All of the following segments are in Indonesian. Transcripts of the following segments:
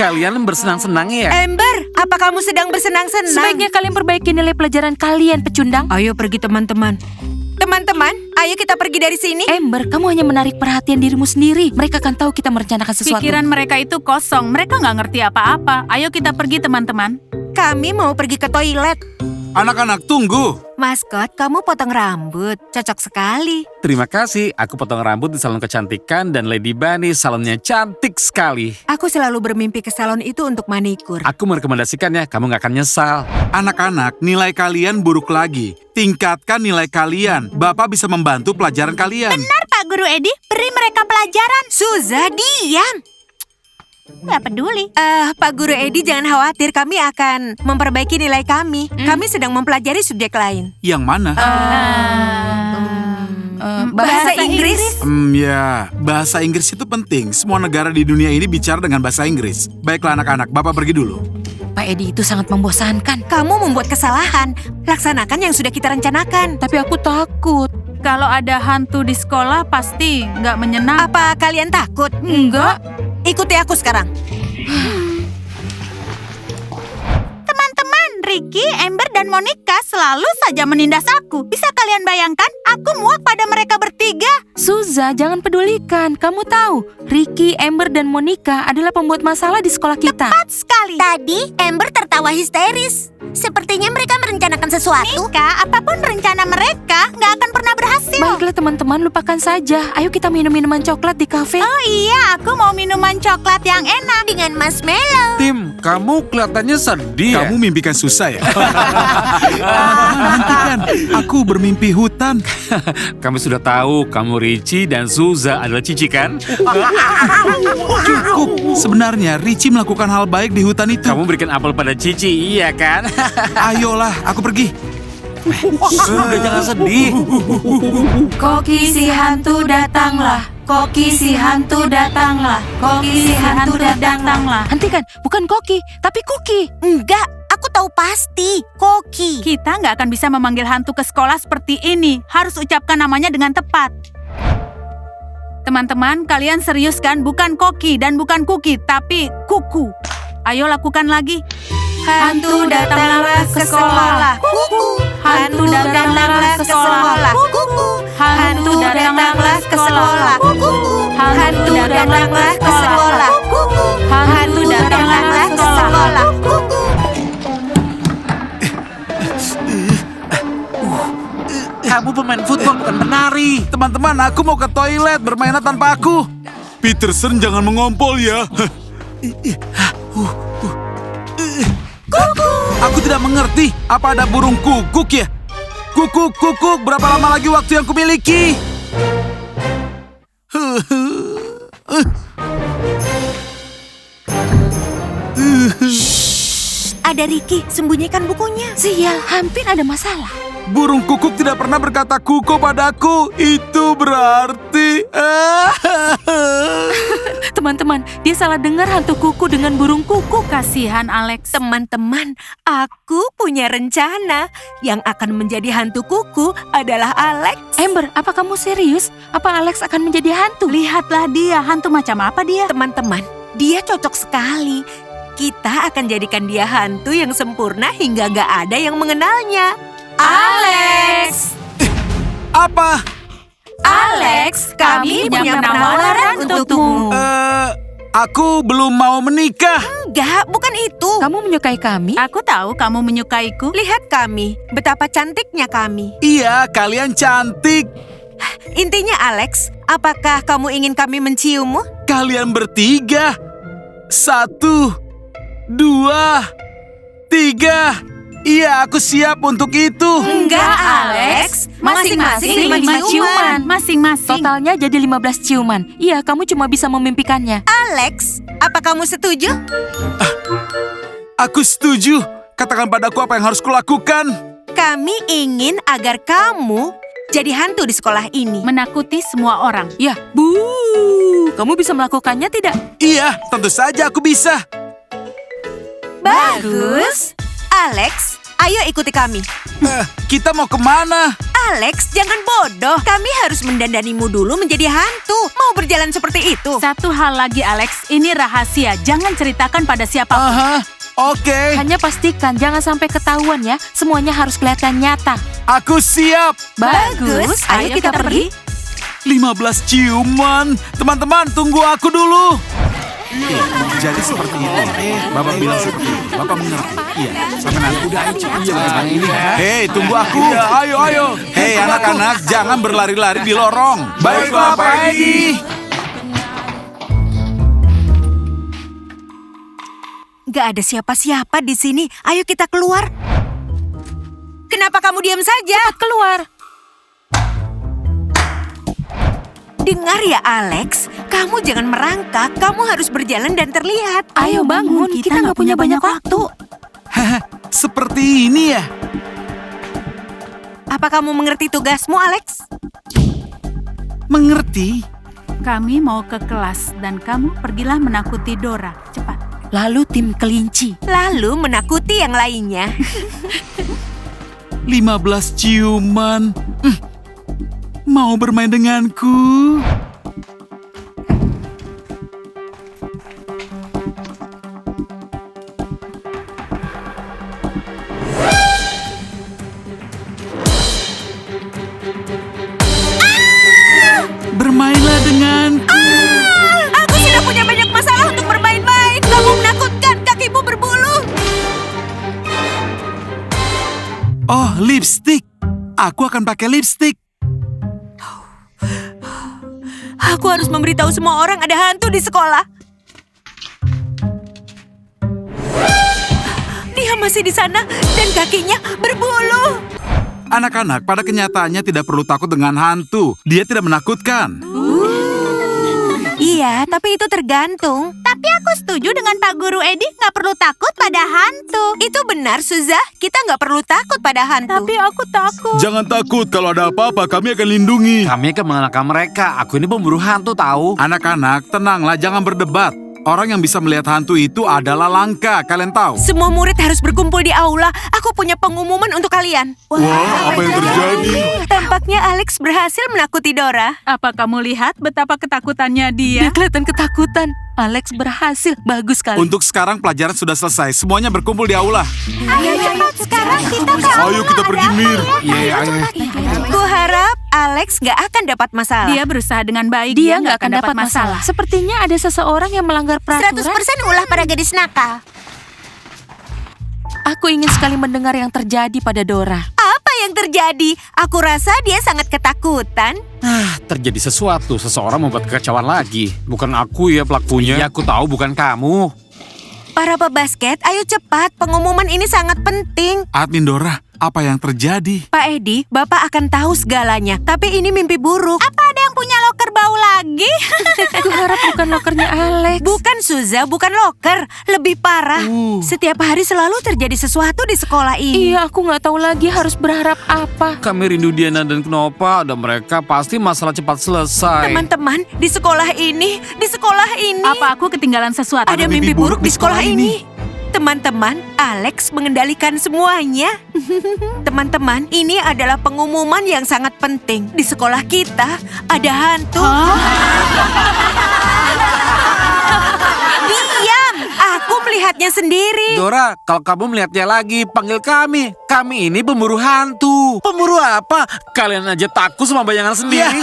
kalian bersenang-senang ya? Ember, apa kamu sedang bersenang-senang? Sebaiknya kalian perbaiki nilai pelajaran kalian, pecundang. Ayo pergi teman-teman. Teman-teman, ayo kita pergi dari sini. Ember, kamu hanya menarik perhatian dirimu sendiri. Mereka akan tahu kita merencanakan sesuatu. Pikiran mereka itu kosong. Mereka nggak ngerti apa-apa. Ayo kita pergi, teman-teman. Kami mau pergi ke toilet. Anak-anak, tunggu. Maskot, kamu potong rambut. Cocok sekali. Terima kasih, aku potong rambut di salon kecantikan dan Lady Bunny salonnya cantik sekali. Aku selalu bermimpi ke salon itu untuk manikur. Aku merekomendasikannya, kamu nggak akan nyesal. Anak-anak, nilai kalian buruk lagi. Tingkatkan nilai kalian. Bapak bisa membantu pelajaran kalian. Benar, Pak Guru Edi. Beri mereka pelajaran. Suza, diam. Nggak peduli. Pak Guru Edi, jangan khawatir. Kami akan memperbaiki nilai kami. Kami sedang mempelajari subjek lain. Yang mana? Bahasa Inggris. Ya, bahasa Inggris itu penting. Semua negara di dunia ini bicara dengan bahasa Inggris. Baiklah anak-anak, Bapak pergi dulu. Pak Edi itu sangat membosankan. Kamu membuat kesalahan. Laksanakan yang sudah kita rencanakan. Tapi aku takut. Kalau ada hantu di sekolah, pasti nggak menyenangkan. Apa kalian takut? Enggak. Ikuti aku sekarang. Teman-teman, Ricky, Ember, dan Monica selalu saja menindas aku. Bisa kalian bayangkan? Aku muak pada mereka bertiga. Suza, jangan pedulikan. Kamu tahu, Ricky, Ember, dan Monica adalah pembuat masalah di sekolah kita. Tepat sekali. Tadi Ember tertawa histeris. Sepertinya mereka merencanakan sesuatu. Monica, apapun rencana mereka, nggak akan pernah berhasil. Baiklah teman-teman, lupakan saja. Ayo kita minum minuman coklat di kafe. Oh iya, aku mau minuman coklat yang enak. Dengan marshmallow. Tim, kamu kelihatannya sedih ya? Kamu mimpikan susah ya? Nantikan, aku bermimpi hutan. Kami sudah tahu kamu Richie dan Suza adalah Cici kan? Cukup. Sebenarnya Richie melakukan hal baik di hutan itu. Kamu berikan apel pada Cici, iya kan? Ayolah, aku pergi. Udah jangan sedih. Koki si hantu datanglah. Koki si hantu datanglah. Koki si hantu datanglah. Hentikan, bukan Koki, tapi Kuki. Enggak, aku tahu pasti. Koki. Kita nggak akan bisa memanggil hantu ke sekolah seperti ini. Harus ucapkan namanya dengan tepat. Teman-teman, kalian serius kan? Bukan Koki dan bukan Kuki, tapi Kuku. Ayo lakukan lagi. Hantu datanglah ke sekolah. Kuku. Hantu datanglah ke sekolah. Kuku. Hantu datanglah ke sekolah. Kuku. Hantu datanglah ke sekolah. Kuku. Hantu datanglah ke sekolah. Kuku. Kamu pemain football bukan penari. Teman-teman, aku mau ke toilet. Bermainlah tanpa aku. Peterson, jangan mengompol ya. Aku tidak mengerti. Apa ada burung kukuk ya? Kukuk, kukuk. Berapa lama lagi waktu yang kumiliki? Ada Ricky, sembunyikan bukunya. Sial, hampir ada masalah. Burung kukuk tidak pernah berkata kuko padaku. Itu berarti... Teman-teman, dia salah dengar hantu kuku dengan burung kuku. Kasihan Alex. Teman-teman, aku punya rencana. Yang akan menjadi hantu kuku adalah Alex. Ember, apa kamu serius? Apa Alex akan menjadi hantu? Lihatlah dia, hantu macam apa dia? Teman-teman, dia cocok sekali. Kita akan jadikan dia hantu yang sempurna hingga gak ada yang mengenalnya. Alex! Apa? Alex, kami punya penawaran untukmu. Aku belum mau menikah. Enggak, bukan itu. Kamu menyukai kami? Aku tahu kamu menyukaiku. Lihat kami, betapa cantiknya kami. Iya, kalian cantik. Intinya Alex, apakah kamu ingin kami menciummu? Kalian bertiga. 1, 2, 3. Iya, aku siap untuk itu. Enggak, Alex. Masing-masing 5 ciuman. Masing-masing. Totalnya jadi 15 ciuman. Iya, kamu cuma bisa memimpikannya. Alex, apa kamu setuju? Aku setuju. Katakan padaku apa yang harus kulakukan. Kami ingin agar kamu jadi hantu di sekolah ini. Menakuti semua orang. Ya, kamu bisa melakukannya tidak? Iya, tentu saja aku bisa. Bagus. Alex, ayo ikuti kami. Kita mau kemana? Alex, jangan bodoh. Kami harus mendandanimu dulu menjadi hantu. Mau berjalan seperti itu? Satu hal lagi, Alex. Ini rahasia. Jangan ceritakan pada siapapun. Aha, oke. Hanya pastikan jangan sampai ketahuan ya. Semuanya harus kelihatan nyata. Aku siap. Bagus, ayo kita pergi. 15 ciuman. Teman-teman, tunggu aku dulu. Jadi seperti itu. Bapak bilang seperti itu. Bapak mengerti. Iya. Sampai nanti udah ayo cepat ini. Hei, tunggu aku. Ayo. Hei anak-anak, jangan berlari-lari di lorong. Baiklah, Pak Edi. Gak ada siapa-siapa di sini. Ayo kita keluar. Kenapa kamu diam saja? Cepat keluar. Dengar ya Alex, kamu jangan merangkak. Kamu harus berjalan dan terlihat. Ayo bangun, kita nggak punya banyak waktu. Seperti ini ya. Apa kamu mengerti tugasmu, Alex? Mengerti? Kami mau ke kelas dan kamu pergilah menakuti Dora. Cepat. Lalu tim kelinci. Lalu menakuti yang lainnya. 15 ciuman. Mau bermain denganku? Bermainlah denganku. Aku sudah punya banyak masalah untuk bermain-main. Kamu menakutkan, kakimu berbulu. Oh, lipstik. Aku akan pakai lipstik. Aku harus memberitahu semua orang ada hantu di sekolah. Dia masih di sana dan kakinya berbulu. Anak-anak pada kenyataannya tidak perlu takut dengan hantu. Dia tidak menakutkan. Iya, tapi itu tergantung. Tapi aku setuju dengan Pak Guru Edi nggak perlu takut pada hantu. Itu benar, Suzah. Kita nggak perlu takut pada hantu. Tapi aku takut. Jangan takut, kalau ada apa-apa kami akan lindungi. Kami akan mengalahkan mereka. Aku ini pemburu hantu tahu. Anak-anak, tenanglah, jangan berdebat. Orang yang bisa melihat hantu itu adalah langka, kalian tahu. Semua murid harus berkumpul di aula. Aku punya pengumuman untuk kalian. Wah, apa yang terjadi? Tampaknya Alex berhasil menakuti Dora. Apa kamu lihat betapa ketakutannya dia? Dia kelihatan ketakutan. Alex berhasil. Bagus sekali. Untuk sekarang pelajaran sudah selesai. Semuanya berkumpul di aula. Ayo cepat sekarang kita ke Ayo kita pergi, Mir. Iya, ayo. Ku harap Alex gak akan dapat masalah. Dia berusaha dengan baik. Dia nggak akan dapat masalah. Sepertinya ada seseorang yang melanggar 100% ulah para gadis nakal. Aku ingin sekali mendengar yang terjadi pada Dora. Apa yang terjadi? Aku rasa dia sangat ketakutan. Terjadi sesuatu. Seseorang membuat kekacauan lagi. Bukan aku ya pelakunya. Iya, aku tahu bukan kamu. Para pebasket, ayo cepat. Pengumuman ini sangat penting. Admin Dora, apa yang terjadi? Pak Edi, Bapak akan tahu segalanya. Tapi ini mimpi buruk. Apa ada yang punya loker bau lagi? Aku harap bukan lokernya Alex. Bukan, Suza. Bukan loker. Lebih parah. Setiap hari selalu terjadi sesuatu di sekolah ini. Iya, aku nggak tahu lagi harus berharap apa. Kami rindu Diana dan Knopa. Ada mereka pasti masalah cepat selesai. Teman-teman, di sekolah ini. Apa aku ketinggalan sesuatu? Ada mimpi buruk di sekolah ini. Teman-teman, Alex mengendalikan semuanya. Teman-teman, ini adalah pengumuman yang sangat penting. Di sekolah kita ada hantu. Diam, aku melihatnya sendiri. Dora, kalau kamu melihatnya lagi, panggil kami. Kami ini pemburu hantu. Pemburu apa? Kalian aja takut sama bayangan sendiri.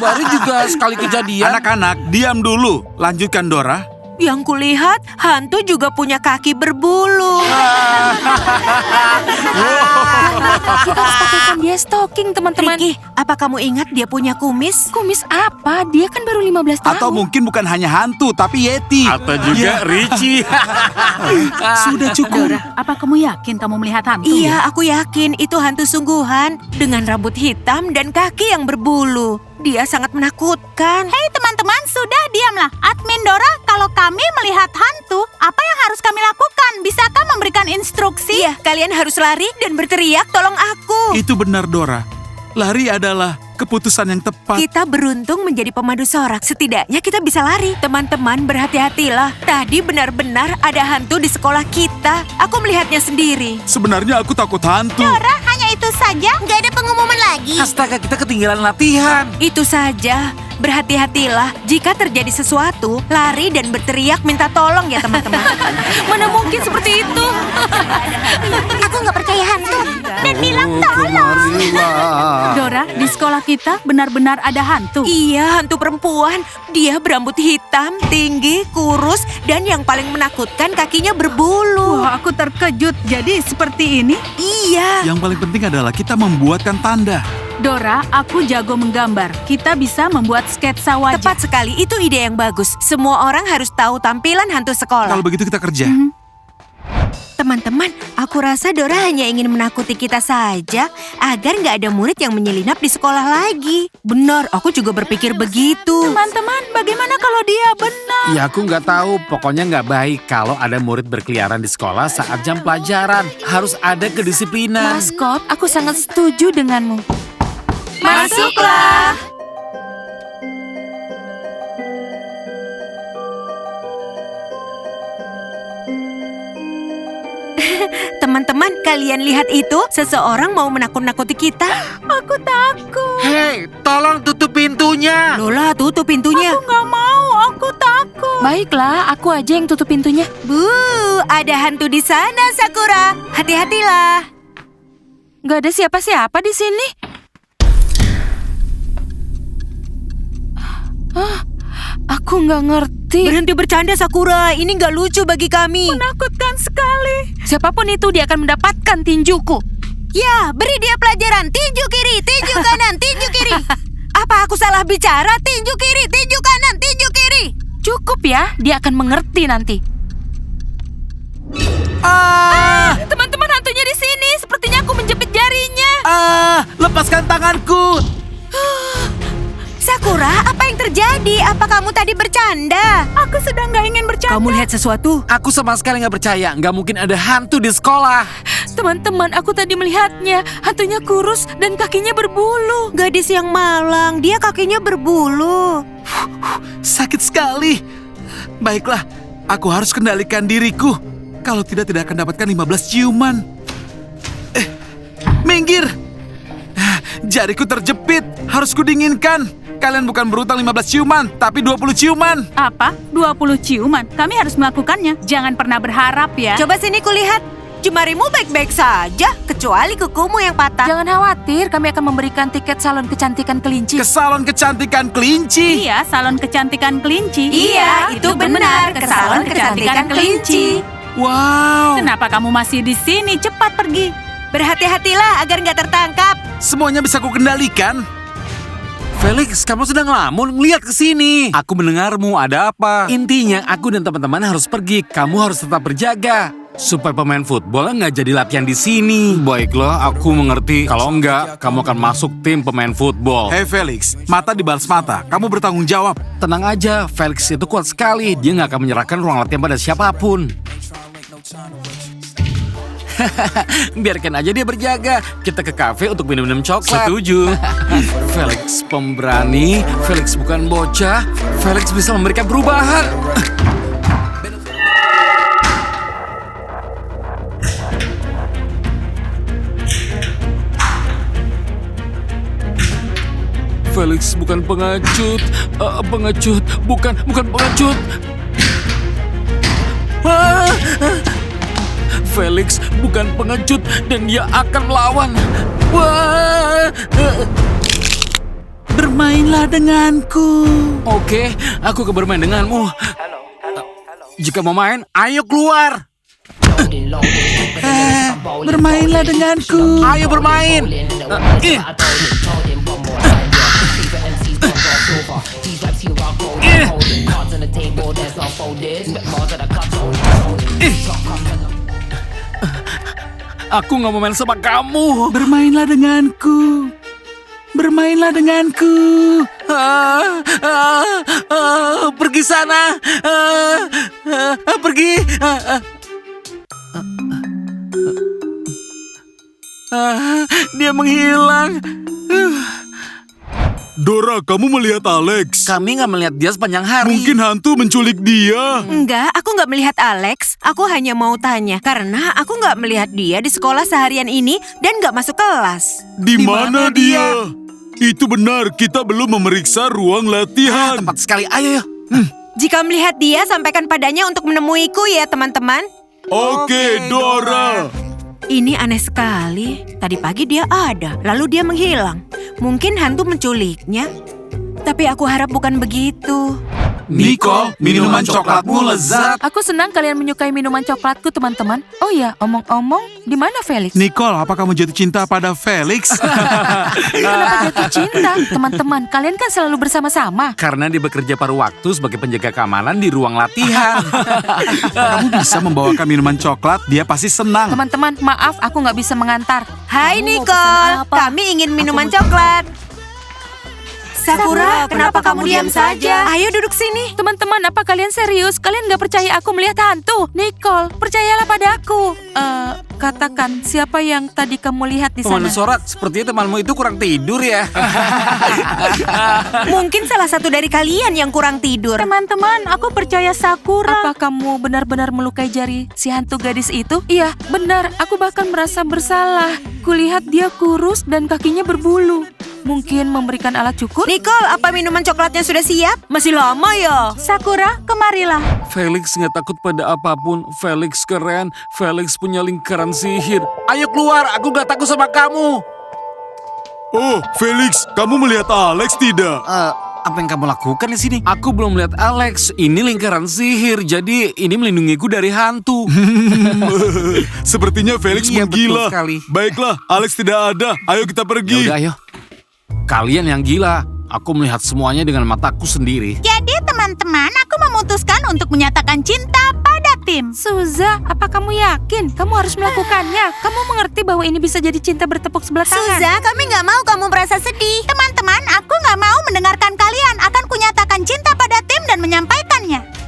Baru juga sekali kejadian. Anak-anak, diam dulu. Lanjutkan Dora. Yang kulihat, hantu juga punya kaki berbulu. Kita harus pakaikan dia stocking, teman-teman. Ricky, apa kamu ingat dia punya kumis? Kumis apa? Dia kan baru 15 tahun. Atau mungkin bukan hanya hantu, tapi Yeti. Atau juga Richie. Sudah cukup. Dora, apa kamu yakin kamu melihat hantu? Iya, aku yakin itu hantu sungguhan. Dengan rambut hitam dan kaki yang berbulu. Dia sangat menakutkan. Hei teman-teman, sudah diamlah. Admin Dora, kalau kami melihat hantu, apa yang harus kami lakukan? Bisakah memberikan instruksi? Iya, kalian harus lari dan berteriak, tolong aku. Itu benar Dora. Lari adalah keputusan yang tepat. Kita beruntung menjadi pemandu sorak. Setidaknya kita bisa lari. Teman-teman, berhati-hatilah. Tadi benar-benar ada hantu di sekolah kita. Aku melihatnya sendiri. Sebenarnya aku takut hantu. Dora, hanya Hanya itu saja? Nggak ada pengumuman lagi. Astaga, kita ketinggalan latihan. Itu saja. Berhati-hatilah, jika terjadi sesuatu, lari dan berteriak minta tolong ya teman-teman. Mana mungkin seperti itu? Aku nggak percaya hantu. Dan bilang tolong. Dora, di sekolah kita benar-benar ada hantu. Iya, hantu perempuan. Dia berambut hitam, tinggi, kurus, dan yang paling menakutkan kakinya berbulu. Wah, aku terkejut. Jadi seperti ini? Iya. Yang paling penting adalah kita membuatkan tanda. Dora, aku jago menggambar. Kita bisa membuat sketsa wajah. Tepat sekali, itu ide yang bagus. Semua orang harus tahu tampilan hantu sekolah. Kalau begitu kita kerja. Teman-teman, aku rasa Dora hanya ingin menakuti kita saja agar nggak ada murid yang menyelinap di sekolah lagi. Benar, aku juga berpikir begitu. Teman-teman, bagaimana kalau dia benar? Ya aku nggak tahu, pokoknya nggak baik kalau ada murid berkeliaran di sekolah saat jam pelajaran. Harus ada kedisiplinan. Maskot, aku sangat setuju denganmu. Masuklah. Teman-teman, kalian lihat itu? Seseorang mau menakut-nakuti kita. Aku takut. Hei, tolong tutup pintunya. Lola, tutup pintunya. Aku nggak mau, aku takut. Baiklah, aku aja yang tutup pintunya. Bu, ada hantu di sana, Sakura. Hati-hatilah. Nggak ada siapa-siapa di sini. Aku nggak ngerti. Berhenti bercanda, Sakura. Ini nggak lucu bagi kami. Menakutkan sekali. Siapapun itu, dia akan mendapatkan tinjuku. Ya, beri dia pelajaran. Tinju kiri, tinju kanan, tinju kiri. Apa aku salah bicara? Tinju kiri, tinju kanan, tinju kiri. Cukup ya, dia akan mengerti nanti. Teman-teman, hantunya di sini. Sepertinya aku menjepit jarinya. Lepaskan tanganku. Sakura, apa yang terjadi? Apa kamu tadi bercanda? Aku sedang nggak ingin bercanda. Kamu lihat sesuatu? Aku sama sekali nggak percaya. Nggak mungkin ada hantu di sekolah. Teman-teman, aku tadi melihatnya. Hantunya kurus dan kakinya berbulu. Gadis yang malang, dia kakinya berbulu. Sakit sekali. Baiklah, aku harus kendalikan diriku. Kalau tidak akan dapatkan 15 ciuman. Minggir. Jariku terjepit. Harus kudinginkan. Kalian bukan berutang 15 ciuman, tapi 20 ciuman. Apa? 20 ciuman? Kami harus melakukannya. Jangan pernah berharap ya. Coba sini kulihat. Jemarimu baik-baik saja, kecuali kukumu yang patah. Jangan khawatir, kami akan memberikan tiket salon kecantikan kelinci. Ke salon kecantikan kelinci. Iya, salon kecantikan kelinci. Iya, itu benar, ke salon kecantikan kelinci. Wow. Kenapa kamu masih di sini? Cepat pergi. Berhati-hatilah agar nggak tertangkap. Semuanya bisa kukendalikan. Felix, kamu sedang ngelamun, ngeliat ke sini. Aku mendengarmu, ada apa? Intinya, aku dan teman-teman harus pergi. Kamu harus tetap berjaga. Supaya pemain football nggak jadi latihan di sini. Baiklah, aku mengerti. Kalau enggak, kamu akan masuk tim pemain football. Hei Felix, mata dibalas mata. Kamu bertanggung jawab. Tenang aja, Felix itu kuat sekali. Dia nggak akan menyerahkan ruang latihan pada siapapun. Biarkan aja dia berjaga. Kita ke kafe untuk minum-minum coklat. Setuju. Felix pemberani. Felix bukan bocah. Felix bisa memberikan perubahan. Felix bukan pengecut. Pengecut. Bukan pengecut. Felix bukan pengecut dan dia akan melawan. Wah. Bermainlah denganku. Oke, aku akan bermain denganmu. Jika mau main, ayo keluar. Bermainlah denganku. Ayo bermain. Aku nggak mau main sama kamu. Bermainlah denganku. Bermainlah denganku. Pergi sana. Pergi. Dia menghilang. Dora, kamu melihat Alex? Kami nggak melihat dia sepanjang hari. Mungkin hantu menculik dia. Enggak, aku nggak melihat Alex. Aku hanya mau tanya, karena aku nggak melihat dia di sekolah seharian ini dan nggak masuk kelas. Di mana dia? Itu benar, kita belum memeriksa ruang latihan. Tepat sekali, ayo. Jika melihat dia, sampaikan padanya untuk menemuiku ya, teman-teman. Oke, Dora. Ini aneh sekali. Tadi pagi dia ada, lalu dia menghilang. Mungkin hantu menculiknya. Tapi aku harap bukan begitu. Nicole, minuman coklatmu lezat. Aku senang kalian menyukai minuman coklatku, teman-teman. Oh ya, omong-omong, di mana Felix? Nicole, apa kamu jatuh cinta pada Felix? Kenapa jatuh cinta? Teman-teman, kalian kan selalu bersama-sama. Karena dia bekerja paruh waktu sebagai penjaga keamanan di ruang latihan. Kamu bisa membawakan minuman coklat, dia pasti senang. Teman-teman, maaf aku nggak bisa mengantar. Hai Kamu mau Nicole, pesan apa? kami ingin minuman coklat. Sakura, kenapa kamu diam saja? Ayo duduk sini. Teman-teman, apa kalian serius? Kalian nggak percaya aku melihat hantu? Nicole, percayalah padaku. Katakan, siapa yang tadi kamu lihat di sana? Pemandu sorak, sepertinya temanmu itu kurang tidur ya. Mungkin salah satu dari kalian yang kurang tidur. Teman-teman, aku percaya Sakura. Apa kamu benar-benar melukai jari si hantu gadis itu? Iya, benar. Aku bahkan merasa bersalah. Kulihat dia kurus dan kakinya berbulu. Mungkin memberikan alat cukur? Nicole, apa minuman coklatnya sudah siap? Masih lama ya? Sakura, kemarilah. Felix nggak takut pada apapun. Felix keren. Felix punya lingkaran sihir. Ayo keluar, aku nggak takut sama kamu. Oh, Felix, kamu melihat Alex tidak? Apa yang kamu lakukan di sini? Aku belum melihat Alex. Ini lingkaran sihir, jadi ini melindungiku dari hantu. Sepertinya Felix Iya, menggila. betul sekali. Baiklah, Alex tidak ada. Ayo kita pergi. Yaudah, ayo. Kalian yang gila. Aku melihat semuanya dengan mataku sendiri. Jadi teman-teman, aku memutuskan untuk menyatakan cinta pada tim. Suza, apa kamu yakin? Kamu harus melakukannya. Kamu mengerti bahwa ini bisa jadi cinta bertepuk sebelah tangan. Suza, kami nggak mau kamu merasa sedih. Teman-teman, aku nggak mau mendengarkan kalian. Akan kunyatakan cinta pada tim dan menyampaikannya.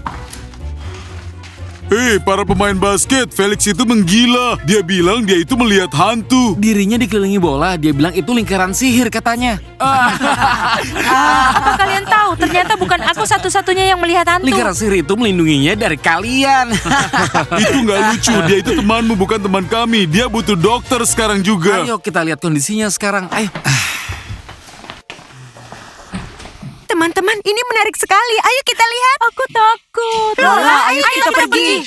Hei, para pemain basket, Felix itu menggila. Dia bilang dia itu melihat hantu. Dirinya dikelilingi bola. Dia bilang itu lingkaran sihir katanya. Apa kalian tahu? Ternyata bukan aku satu-satunya yang melihat hantu. Lingkaran sihir itu melindunginya dari kalian. Itu nggak lucu. Dia itu temanmu, bukan teman kami. Dia butuh dokter sekarang juga. Ayo kita lihat kondisinya sekarang. Ayo. Teman-teman, ini menarik sekali. Ayo kita lihat. Aku takut. Lola, ayo kita pergi.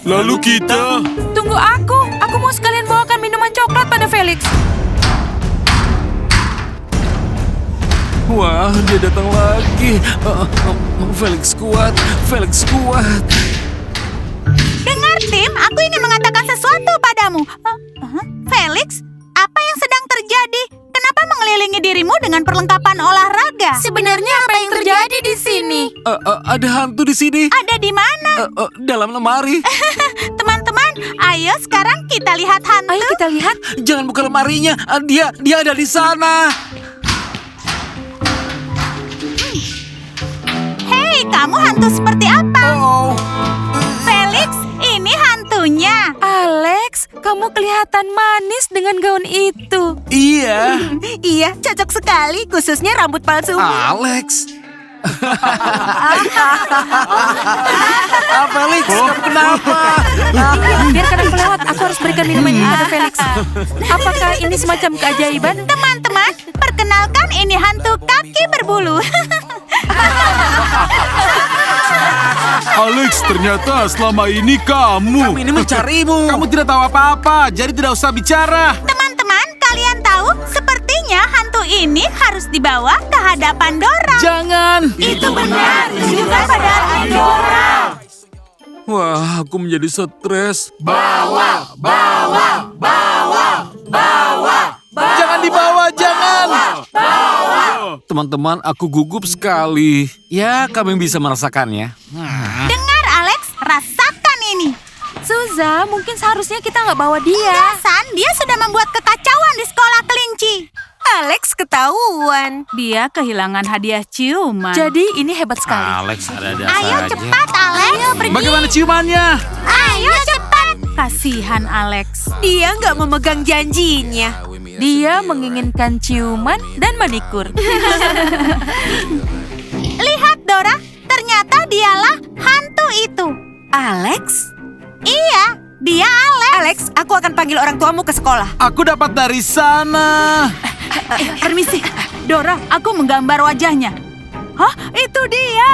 Lalu kita... Tunggu aku. Aku mau sekalian bawakan minuman coklat pada Felix. Wah, dia datang lagi. Felix kuat. Felix kuat. Dengar tim, aku ingin mengatakan sesuatu padamu. Felix, apa yang sedang terjadi? Kenapa mengelilingi dirimu dengan perlengkapan olahraga? Sebenarnya apa yang terjadi di sini? Ada hantu di sini. Ada di mana? Dalam lemari. Teman-teman, ayo sekarang kita lihat hantu. Ayo kita lihat. Jangan buka lemarinya. Dia ada di sana. Hei, kamu hantu seperti apa? Oh. Felix, ini hantunya. Alex, kamu kelihatan manis dengan gaun itu. Iya. Iya, cocok sekali. Khususnya rambut palsumu. Alex. Felix, kamu kenapa? Biarkan aku lewat. Aku harus berikan minuman ini pada Felix. Apakah ini semacam keajaiban? Teman-teman, perkenalkan ini hantu kaki berbulu. Alex, ternyata selama ini kamu. Kami ini mencarimu. Kamu tidak tahu apa-apa, jadi tidak usah bicara. Teman-teman, kalian tahu sepertinya hantu ini harus dibawa ke hadapan Dora. Jangan. Itu benar, tunjukkan pada Dora. Wah, aku menjadi stres. Jangan dibawa, jangan. Teman-teman, aku gugup sekali. Ya, kami bisa merasakannya. Dengar Alex, rasakan ini. Suza, mungkin seharusnya kita nggak bawa dia. San, dia sudah membuat kekacauan di sekolah kelinci. Alex ketahuan. Dia kehilangan hadiah ciuman. Jadi ini hebat sekali. Alex, ada-ada Ayo saja. cepat Alex. Ayo pergi. Bagaimana ciumannya? Ayo cepat. Kasihan Alex. Dia nggak memegang janjinya. Dia menginginkan ciuman dan manikur. Lihat, Dora. Ternyata dialah hantu itu. Alex? Iya, dia Alex. Alex, aku akan panggil orang tuamu ke sekolah. Aku dapat dari sana. Permisi, Dora, aku menggambar wajahnya. Hah, itu dia.